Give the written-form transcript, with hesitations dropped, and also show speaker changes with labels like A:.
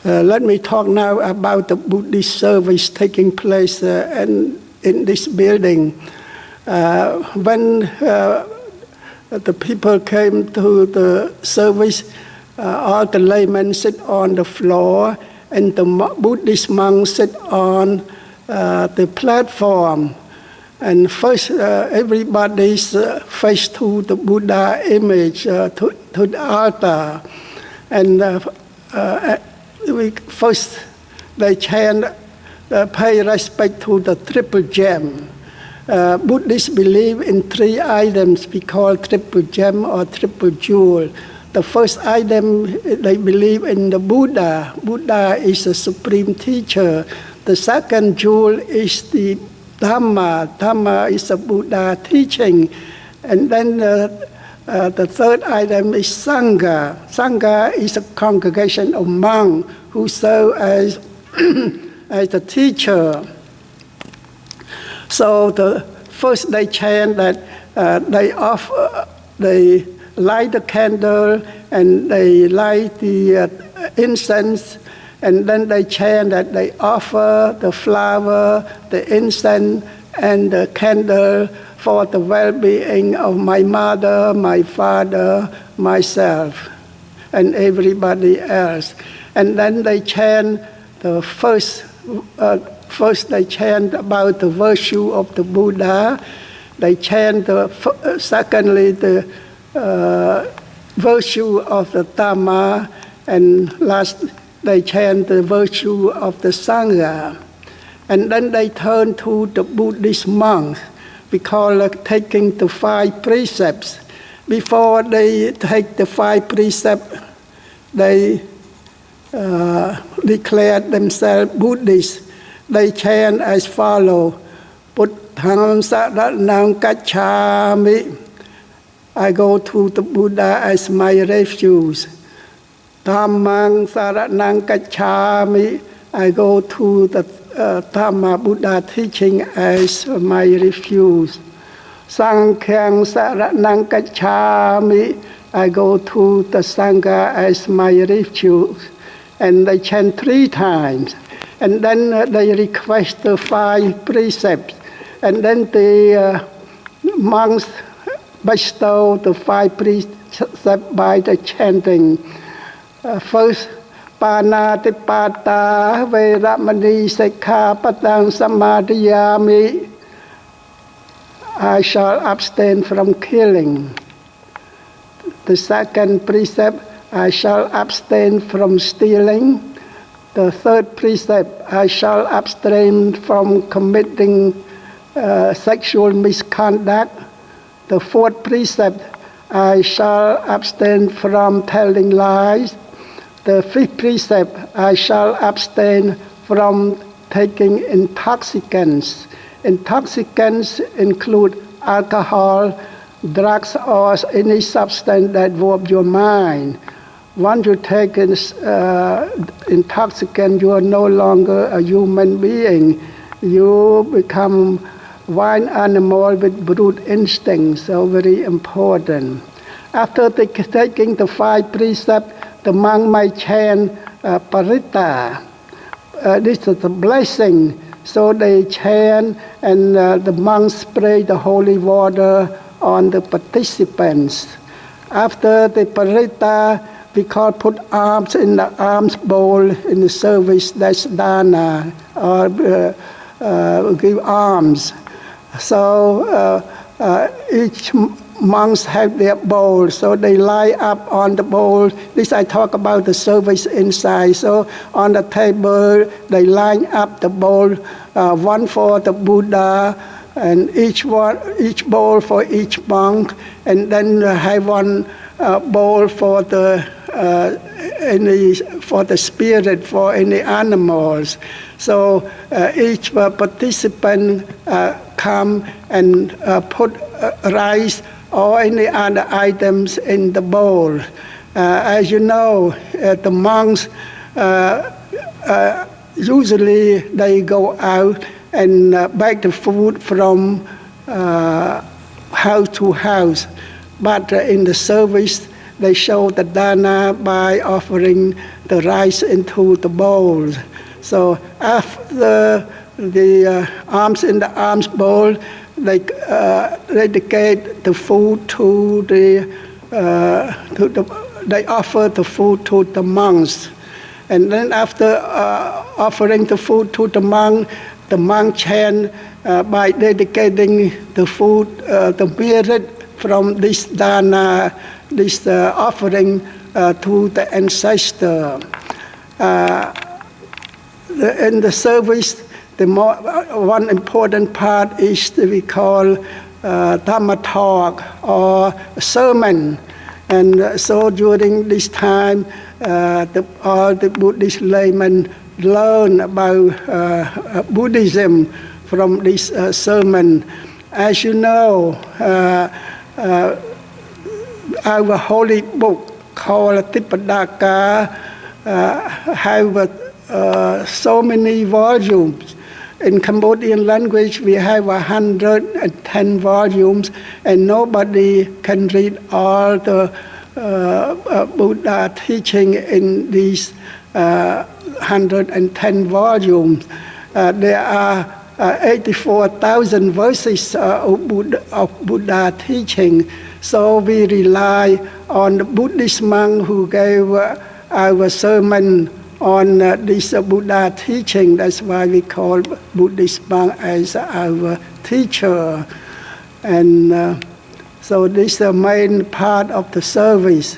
A: Let me talk now about the Buddhist service taking place in this building. When the people came to the service, all the laymen sit on the floor, and the Buddhist monks sit on the platform. And first, everybody's face to the Buddha image, to the altar. And first, they chant, pay respect to the triple gem. Buddhists believe in 3 items we call triple gem or triple jewel. The first item, they believe in the Buddha. Buddha is the supreme teacher. The second jewel is the Dhamma. Dhamma is the Buddha teaching. And then the third item is Sangha. Sangha is a congregation of monks who serve as the teacher. So first they chant that they light the candle and they light the incense, and then they chant that they offer the flower, the incense, and the candle for the well-being of my mother, my father, myself, and everybody else. And then they chant the first they chant about the virtue of the Buddha. They chant secondly the virtue of the Dhamma, and last they chant the virtue of the Sangha. And then they turn to the Buddhist monks. We call it taking the 5 precepts. Before they take the 5 precepts, they declare themselves Buddhists. They chant as follows: Buddhang saranang gacchami. I go to the Buddha as my refuge. Dhammang saranang gacchami. I go to the Dhamma Buddha teaching as my refuge. Sanghang saranang gacchami. I go to the Sangha as my refuge. And they chant 3 times. And then they request the 5 precepts. And then the monks bestow the 5 precepts by the chanting. First, Panatipata Veramani Sikkhapadang Samadhiyami. I shall abstain from killing. The second precept, I shall abstain from stealing. The third precept, I shall abstain from committing sexual misconduct. The fourth precept, I shall abstain from telling lies. The fifth precept, I shall abstain from taking intoxicants. Intoxicants include alcohol, drugs, or any substance that warps your mind. Once you take an intoxicant, you are no longer a human being. You become wild animal with brute instincts, so very important. After taking the 5 precepts, the monk might chant Parita. This is a blessing. So they chant, and the monks spray the holy water on the participants. After the Parita, we call put alms in the alms bowl in the service, that's dana, or give alms. So each monks have their bowl, so they lie up on the bowl. This I talk about the service inside. So on the table, they line up the bowl, one for the Buddha, and each bowl for each monk, and then have one bowl for the spirit, for any animals. So each participant come and put rice or any other items in the bowl. As you know, the monks usually they go out and bag the food from house to house. But in the service, they show the dana by offering the rice into the bowls. So after the alms in the alms bowl, they dedicate the food to they offer the food to the monks. And then after offering the food to the monk chant by dedicating the food, the merit from this dana, this offering to the ancestor. In the service, one important part is we call Dhamma talk or sermon. And so during this time, all the Buddhist laymen learn about Buddhism from this sermon. As you know, our holy book called Tipitaka have so many volumes. In Cambodian language, we have 110 volumes, and nobody can read all the Buddha teaching in these 110 volumes. There are 84,000 verses of Buddha teaching. So we rely on the Buddhist monk who gave our sermon on this Buddha teaching. That's why we call Buddhist monk as our teacher. And so this is the main part of the service.